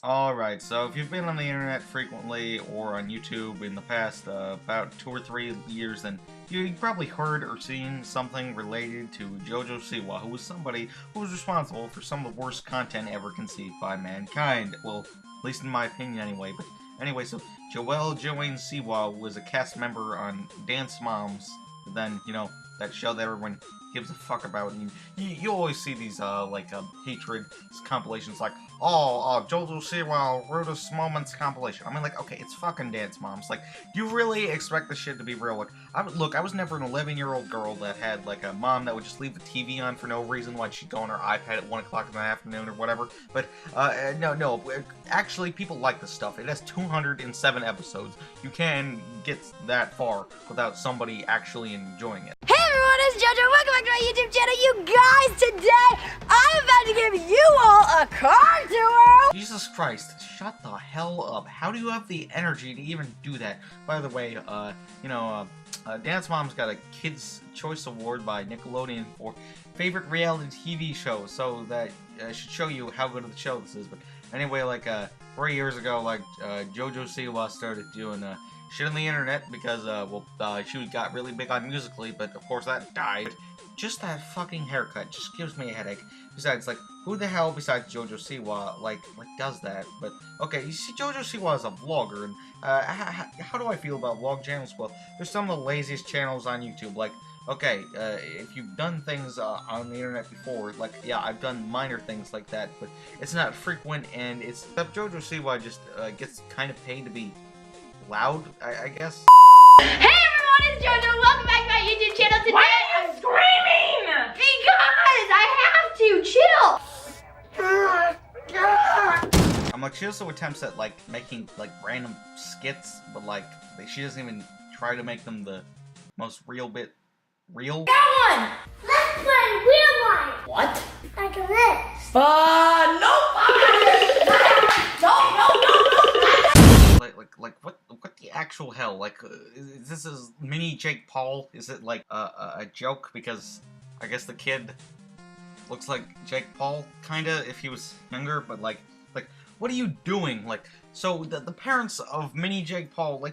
Alright, so if you've been on the internet frequently or on YouTube in the past about 2 or 3 years, then you probably heard or seen something related to JoJo Siwa, who was somebody who was responsible for some of the worst content ever conceived by mankind. Well, at least in my opinion anyway. But anyway, so JoJo Siwa was a cast member on Dance Moms, then, you know, that show that everyone gives a fuck about. And you always see these hatred compilations like, JoJo Siwa rudest moments compilation. I mean, like, okay, it's fucking Dance Moms. Like, you really expect this shit to be real? Like, I was never an 11-year-old girl that had like a mom that would just leave the TV on for no reason, like she'd go on her iPad at 1 o'clock in the afternoon or whatever. But no, actually, people like this stuff. It has 207 episodes. You can get that far without somebody actually enjoying it. Hey everyone, it's JoJo. Welcome back to my YouTube channel. You guys, today I'm about to give you all a car tour. Jesus Christ, shut the hell up. How do you have the energy to even do that? By the way, Dance Mom's got a Kids' Choice Award by Nickelodeon for favorite reality TV show, so that should show you how good of the show this is. But anyway, 3 years ago, JoJo Siwa started doing shit on the internet because, she got really big on Musical.ly, but of course that died. Just that fucking haircut just gives me a headache. Besides, who the hell besides JoJo Siwa, does that? But, okay, you see, JoJo Siwa is a vlogger, and, how do I feel about vlog channels? Well, there's some of the laziest channels on YouTube, okay, if you've done things on the internet before, yeah, I've done minor things like that, but it's not frequent, and JoJo Siwa just, gets kind of paid to be loud, I guess. Hey everyone, it's JoJo. Welcome back to my YouTube channel. Today Why are you screaming? because I have to chill. She also attempts at, making, random skits, but, she doesn't even try to make them the most real bit real. That one! Let's play real life! What? Like this. What the actual hell? Is this mini Jake Paul? Is it, a joke? Because I guess the kid looks like Jake Paul, kinda, if he was younger, but, what are you doing? So the parents of mini Jake Paul,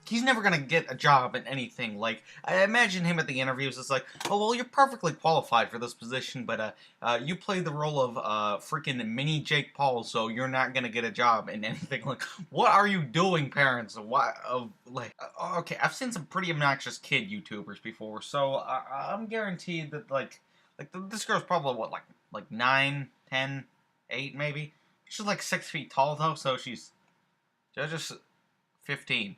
he's never gonna get a job in anything. I imagine him at the interviews, it's like, oh, well, you're perfectly qualified for this position, but, you play the role of, freaking mini Jake Paul, so you're not gonna get a job in anything. What are you doing, parents? Okay, I've seen some pretty obnoxious kid YouTubers before, so, I'm guaranteed that, this girl's probably, what, 9, 10, 8, maybe? She's 6 feet tall though, so she's JoJo's 15.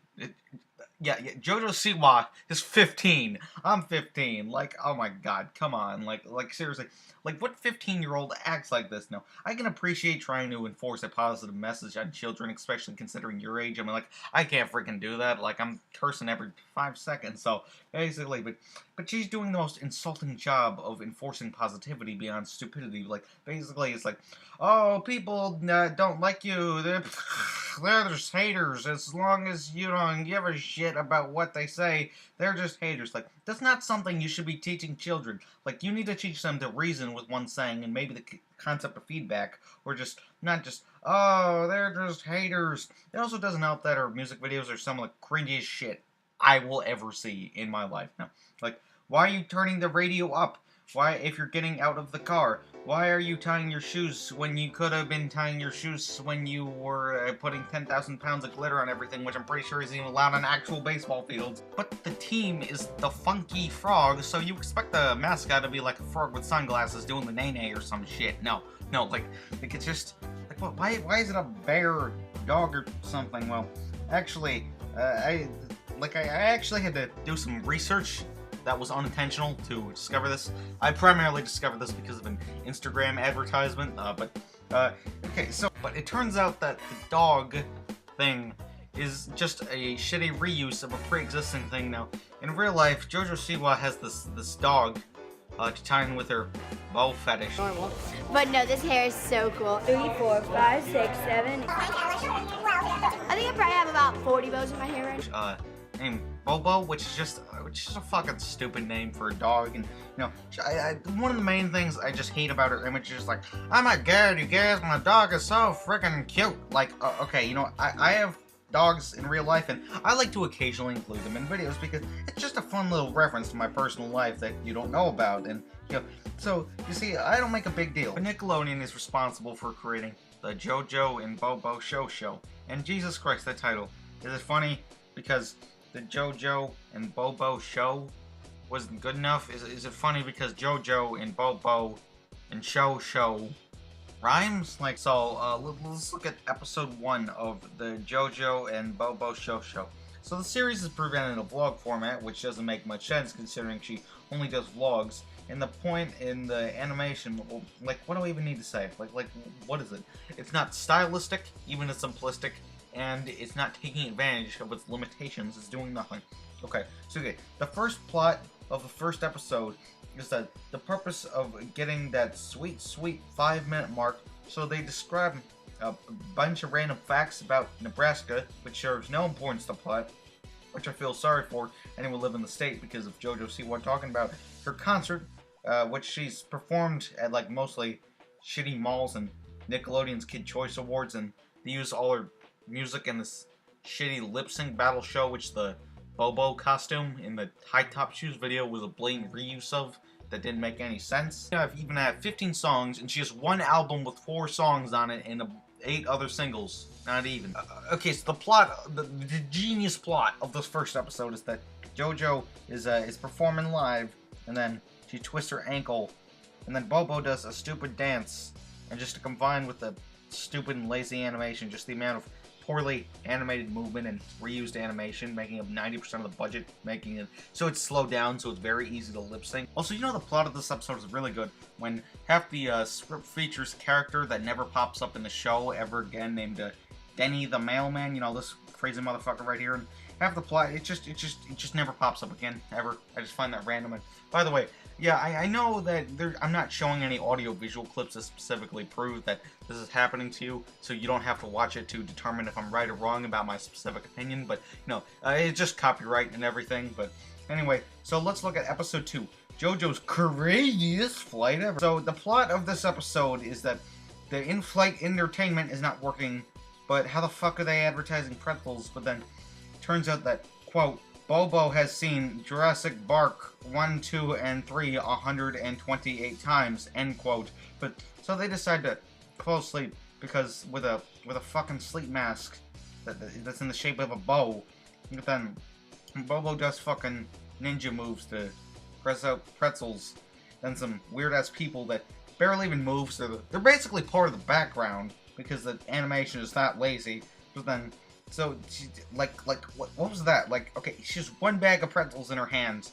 Yeah, JoJo Siwa is 15. I'm 15. Oh my god, come on. Seriously. What 15-year-old acts like this? No, I can appreciate trying to enforce a positive message on children, especially considering your age. I mean, I can't freaking do that. I'm cursing every 5 seconds, so, basically, but she's doing the most insulting job of enforcing positivity beyond stupidity. Basically, it's oh, people don't like you. They're just haters. As long as you don't give a shit about what they say, they're just haters. That's not something you should be teaching children. You need to teach them to reason with one saying, and maybe the concept of feedback, or just, not just, oh, they're just haters. It also doesn't help that her music videos are some of the cringiest shit I will ever see in my life. Now, why are you turning the radio up? Why, if you're getting out of the car, why are you tying your shoes when you could have been tying your shoes when you were putting 10,000 pounds of glitter on everything, which I'm pretty sure isn't even allowed on actual baseball fields? But the team is the Funky Frog, so you expect the mascot to be like a frog with sunglasses doing the nay-nay or some shit. No, it's just, what, why is it a bear or dog or something? Well, actually, I actually had to do some research that was unintentional to discover this. I primarily discovered this because of an Instagram advertisement, okay, so, but it turns out that the dog thing is just a shitty reuse of a pre-existing thing. Now, in real life, JoJo Siwa has this dog to tie in with her bow fetish. Normal. But no, this hair is so cool. 3, 4, 5, 6, 7. I think I probably have about 40 bows in my hair right now. named Bowbow, which is just a fucking stupid name for a dog. And one of the main things I just hate about her image is like, oh my god, you guys, my dog is so freaking cute. Like, okay, I have dogs in real life, and I like to occasionally include them in videos because it's just a fun little reference to my personal life that you don't know about. And so you see, I don't make a big deal. But Nickelodeon is responsible for creating the JoJo and Bowbow show. And Jesus Christ, that title, is it funny because the JoJo and Bowbow show wasn't good enough? Is it funny because JoJo and Bowbow and show rhymes? Like, so let's look at episode 1 of the JoJo and Bowbow show. So the series is presented in a vlog format, which doesn't make much sense considering she only does vlogs. And the point in the animation, like, what do I even need to say? Like, what is it? It's not stylistic, even it's simplistic, and it's not taking advantage of its limitations. It's doing nothing. Okay, so the first plot of the first episode is that the purpose of getting that sweet 5-minute mark, so they describe a bunch of random facts about Nebraska, which serves no importance to the plot, which I feel sorry for anyone living in the state because of JoJo Siwa talking about her concert, which she's performed at like mostly shitty malls and Nickelodeon's Kid Choice Awards, and they use all her music in this shitty lip sync battle show, which the Bowbow costume in the high top shoes video was a blatant reuse of that didn't make any sense. I've even had 15 songs, and she has one album with 4 songs on it and 8 other singles. Not even. Okay, so the plot, the genius plot of this first episode is that JoJo is performing live, and then she twists her ankle, and then Bowbow does a stupid dance, and just to combine with the stupid and lazy animation, just the amount of poorly animated movement and reused animation, making up 90% of the budget, making it so it's slowed down, so it's very easy to lip sync. Also, the plot of this episode is really good when half the script features a character that never pops up in the show ever again, named Denny the Mailman. This crazy motherfucker right here. And half the plot, it just never pops up again ever. I just find that random. And by the way, yeah, I know that I'm not showing any audio-visual clips that specifically prove that this is happening to you, so you don't have to watch it to determine if I'm right or wrong about my specific opinion, but, it's just copyright and everything. But anyway, so let's look at episode 2, JoJo's craziest flight ever. So the plot of this episode is that the in-flight entertainment is not working, but how the fuck are they advertising pretzels? But then it turns out that, quote, Bowbow has seen Jurassic Park 1, 2, and 3 128 times, end quote. But so they decide to fall asleep because with a fucking sleep mask that's in the shape of a bow. But then Bowbow does fucking ninja moves to press out pretzels. Then some weird ass people that barely even move, so they're basically part of the background because the animation is that lazy. But then so, she, what was that? Like, okay, she has one bag of pretzels in her hands,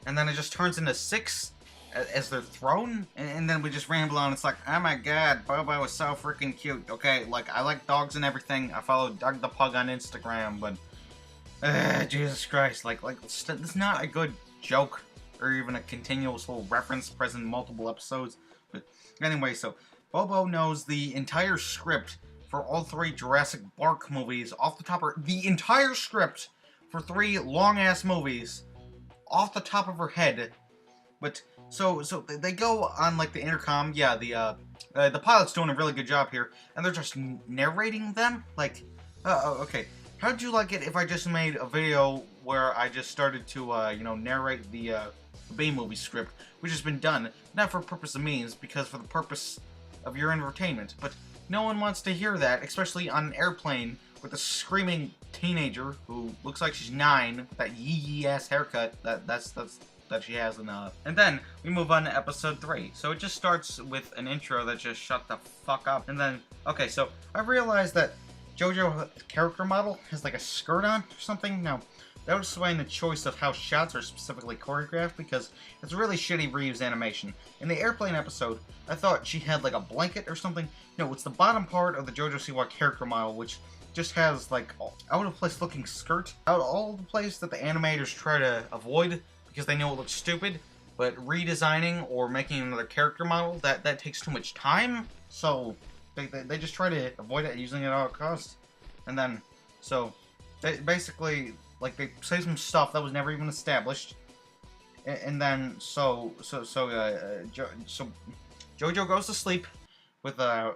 and then it just turns into 6 as they're thrown, and then we just ramble on. It's like, oh my god, Bowbow is so freaking cute. Okay, like, I like dogs and everything. I follow Doug the Pug on Instagram, but, Jesus Christ, this is not a good joke, or even a continuous little reference present in multiple episodes. But anyway, so, Bowbow knows the entire script for all 3 Jurassic Park movies off the top of the entire script for 3 long-ass movies off the top of her head. But so they go on like the intercom. Yeah, the pilot's doing a really good job here, and they're just narrating them. Like, okay, how'd you like it if I just made a video where I just started to narrate the B-movie script, which has been done not for purpose of means, because for the purpose of your entertainment, but no one wants to hear that, especially on an airplane with a screaming teenager who looks like she's 9 with that yee ass haircut that she has. And then we move on to episode 3. So it just starts with an intro that just shut the fuck up. And then, okay, so I realized that JoJo's character model has like a skirt on or something. Now, that would explain the choice of how shots are specifically choreographed, because it's really shitty reuse animation. In the airplane episode, I thought she had like a blanket or something. No, it's the bottom part of the JoJo Siwa character model, which just has like out of place looking skirt. Out all the place that the animators try to avoid because they know it looks stupid, but redesigning or making another character model, that takes too much time, so they just try to avoid it using it at all costs. And then, so basically, like they say some stuff that was never even established, and then so JoJo goes to sleep with a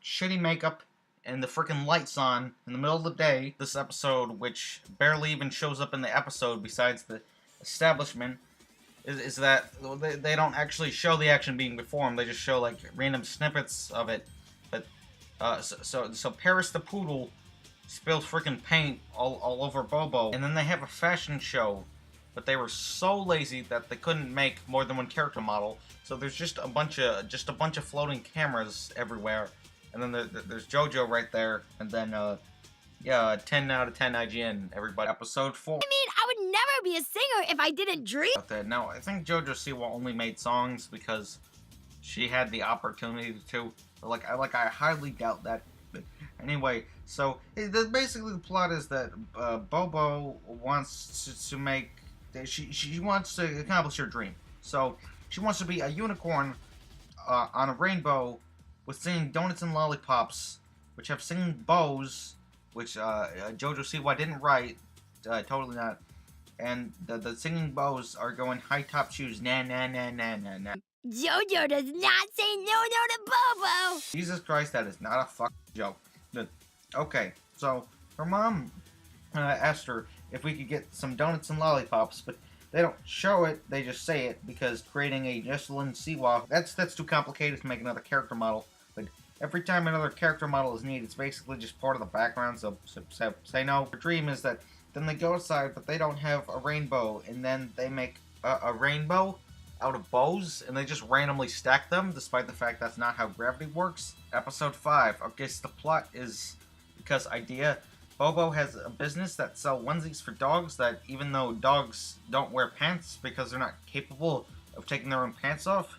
shitty makeup and the freaking lights on in the middle of the day. This episode, which barely even shows up in the episode besides the establishment, is that they don't actually show the action being performed. They just show like random snippets of it. But so Paris the poodle spills freaking paint all over Bowbow, and then they have a fashion show. But they were so lazy that they couldn't make more than one character model. So there's just a bunch of floating cameras everywhere, and then there's JoJo right there, and then yeah, 10 out of 10 IGN, everybody. Episode 4. I mean, I would never be a singer if I didn't dream. Now, I think JoJo Siwa only made songs because she had the opportunity to. Like I highly doubt that. But anyway, so basically the plot is that Bowbow wants to make. She wants to accomplish her dream. So she wants to be a unicorn on a rainbow with singing donuts and lollipops, which have singing bows, which JoJo Siwa didn't write, totally not. And the singing bows are going high top shoes, na na na na na na. JoJo does not say no to Bowbow. Jesus Christ, that is not a fucking joke. Okay, so her mom asked her if we could get some donuts and lollipops, but they don't show it, they just say it, because creating a Jesselyn Siwa, that's too complicated to make another character model. But every time another character model is needed, it's basically just part of the background, so say no. Her dream is that then they go outside, but they don't have a rainbow, and then they make a rainbow out of bows, and they just randomly stack them, despite the fact that's not how gravity works. Episode 5. Okay, so the plot is, because idea, Bowbow has a business that sells onesies for dogs that, even though dogs don't wear pants because they're not capable of taking their own pants off,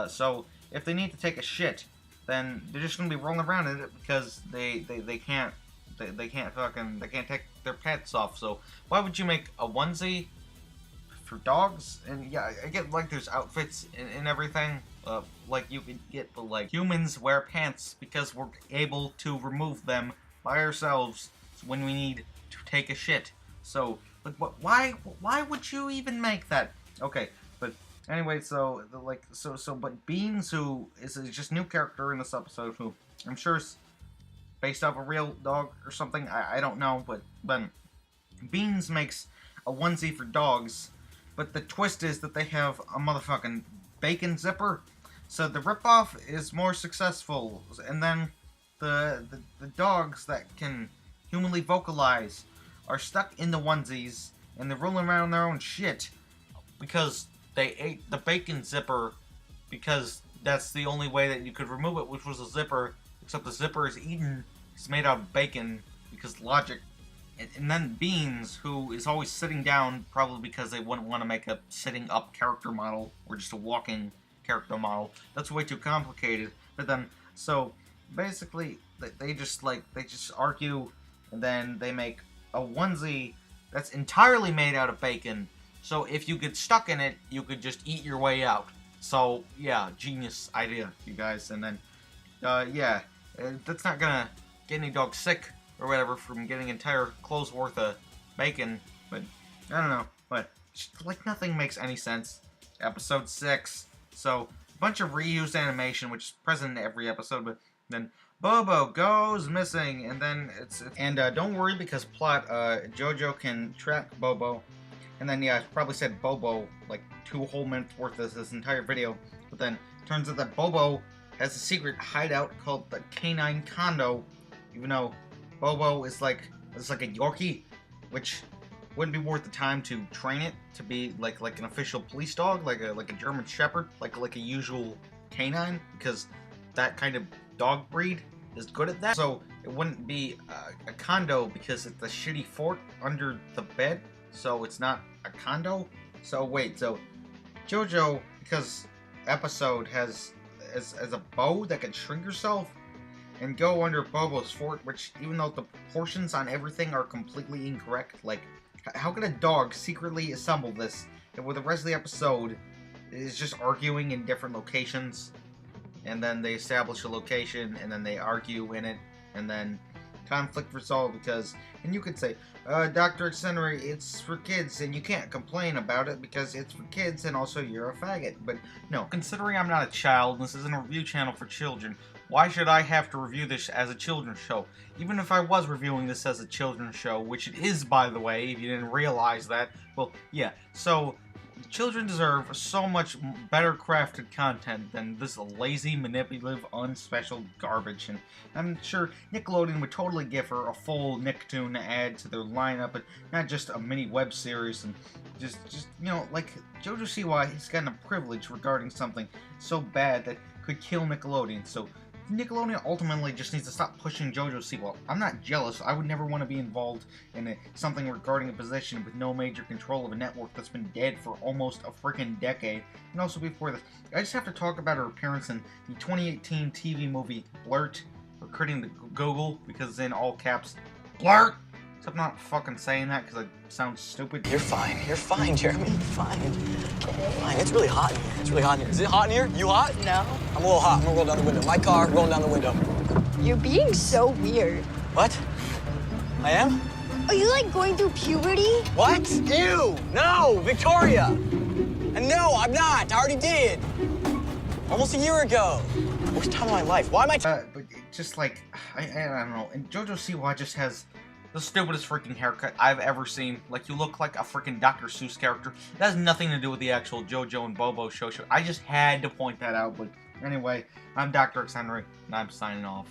so if they need to take a shit, then they're just gonna be rolling around in it because they can't take their pants off. So why would you make a onesie for dogs? And yeah, I get like there's outfits and everything. Like you could get the like humans wear pants because we're able to remove them by ourselves when we need to take a shit. So like why would you even make that? Okay, but anyway, so but Beans, who is just a new character in this episode, who I'm sure is based off a real dog or something, I don't know, but Beans makes a onesie for dogs, but the twist is that they have a motherfucking bacon zipper, so the ripoff is more successful, and then the dogs that can humanly vocalize are stuck in the onesies, and they're rolling around in their own shit because they ate the bacon zipper, because that's the only way that you could remove it, which was a zipper, except the zipper is eaten, it's made out of bacon, because logic. And then Beans, who is always sitting down, probably because they wouldn't want to make a sitting up character model, or just a walking character model. That's way too complicated. But then, so, basically, they just argue, and then they make a onesie that's entirely made out of bacon, so if you get stuck in it, you could just eat your way out. So, yeah, genius idea, you guys. And then, yeah, that's not gonna get any dog sick or whatever from getting entire clothes worth of bacon, but I don't know, but like nothing makes any sense. Episode 6, so a bunch of reused animation, which is present in every episode, but then Bowbow goes missing, and then and don't worry, because plot, JoJo can track Bowbow, and then yeah, I probably said Bowbow like 2 whole minutes worth of this entire video, but then turns out that Bowbow has a secret hideout called the Canine Condo, even though Bowbow is like a Yorkie, which wouldn't be worth the time to train it to be like an official police dog, like a German Shepherd, like a usual canine, because that kind of dog breed is good at that. So it wouldn't be a condo because it's a shitty fort under the bed, so it's not a condo. So wait, so JoJo, because episode has as a bow that can shrink herself and go under Bowbow's fort, which, even though the proportions on everything are completely incorrect, like, how could a dog secretly assemble this, and with the rest of the episode is just arguing in different locations, and then they establish a location, and then they argue in it, and then conflict resolved because, and you could say, Dr. X Henry, it's for kids, and you can't complain about it because it's for kids, and also you're a faggot. But no, considering I'm not a child, and this isn't a review channel for children, why should I have to review this as a children's show? Even if I was reviewing this as a children's show, which it is, by the way, if you didn't realize that, well, yeah, so children deserve so much better crafted content than this lazy, manipulative, unspecial garbage, and I'm sure Nickelodeon would totally give her a full Nicktoon to add to their lineup, and not just a mini web series, and just you know, like, JoJo Siwa has gotten a privilege regarding something so bad that could kill Nickelodeon, so Nickelodeon ultimately just needs to stop pushing JoJo Siwa. I'm not jealous. I would never want to be involved in something regarding a position with no major control of a network that's been dead for almost a freaking decade. And also before this, I just have to talk about her appearance in the 2018 TV movie Blurt, recruiting the Google, because it's in all caps, Blurt! Except I'm not fucking saying that because it sounds stupid. You're fine, Jeremy. Fine. Fine. It's really hot in here. It's really hot in here. Is it hot in here? You hot? No. I'm a little hot. I'm gonna roll down the window. My car, rolling down the window. You're being so weird. What? I am? Are you like going through puberty? What? Ew! No, Victoria! And no, I'm not. I already did. Almost a year ago. Worst time of my life. Why am I... But just like, I don't know, and JoJo Siwa just has the stupidest freaking haircut I've ever seen. Like, you look like a freaking Dr. Seuss character. That has nothing to do with the actual JoJo and Bowbow show. I just had to point that out, but anyway, I'm Dr. X Henry, and I'm signing off.